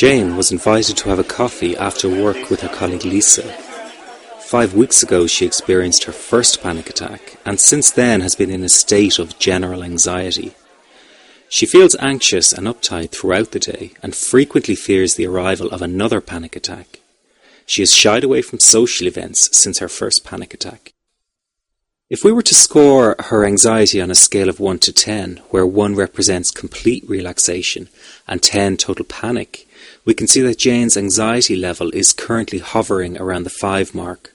Jane was invited to have a coffee after work with her colleague Lisa. 5 weeks ago she experienced her first panic attack and since then has been in a state of general anxiety. She feels anxious and uptight throughout the day and frequently fears the arrival of another panic attack. She has shied away from social events since her first panic attack. If we were to score her anxiety on a scale of 1 to 10, where 1 represents complete relaxation and 10 total panic, we can see that Jane's anxiety level is currently hovering around the 5 mark.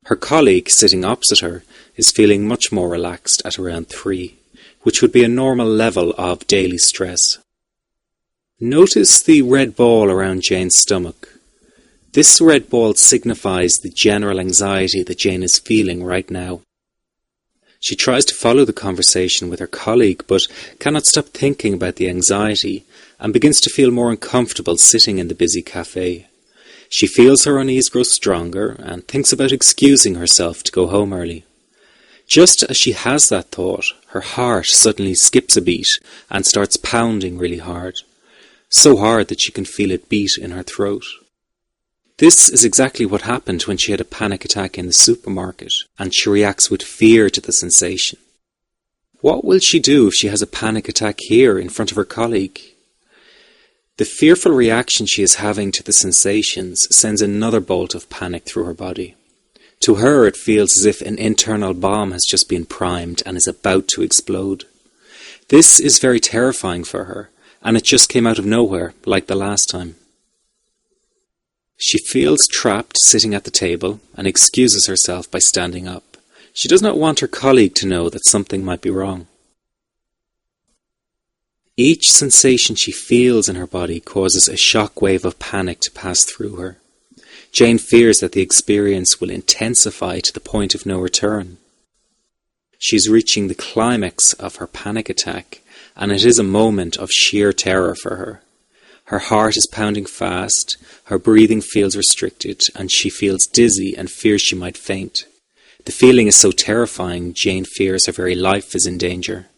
Her colleague sitting opposite her is feeling much more relaxed at around 3, which would be a normal level of daily stress. Notice the red ball around Jane's stomach. This red ball signifies the general anxiety that Jane is feeling right now. She tries to follow the conversation with her colleague but cannot stop thinking about the anxiety and begins to feel more uncomfortable sitting in the busy cafe. She feels her unease grow stronger and thinks about excusing herself to go home early. Just as she has that thought, her heart suddenly skips a beat and starts pounding really hard. So hard that she can feel it beat in her throat. This is exactly what happened when she had a panic attack in the supermarket, and she reacts with fear to the sensation. What will she do if she has a panic attack here in front of her colleague? The fearful reaction she is having to the sensations sends another bolt of panic through her body. To her it feels as if an internal bomb has just been primed and is about to explode. This is very terrifying for her, and it just came out of nowhere, like the last time. She feels trapped sitting at the table and excuses herself by standing up. She does not want her colleague to know that something might be wrong. Each sensation she feels in her body causes a shock wave of panic to pass through her. Jane fears that the experience will intensify to the point of no return. She's reaching the climax of her panic attack, and it is a moment of sheer terror for her. Her heart is pounding fast, her breathing feels restricted, and she feels dizzy and fears she might faint. The feeling is so terrifying, Jane fears her very life is in danger.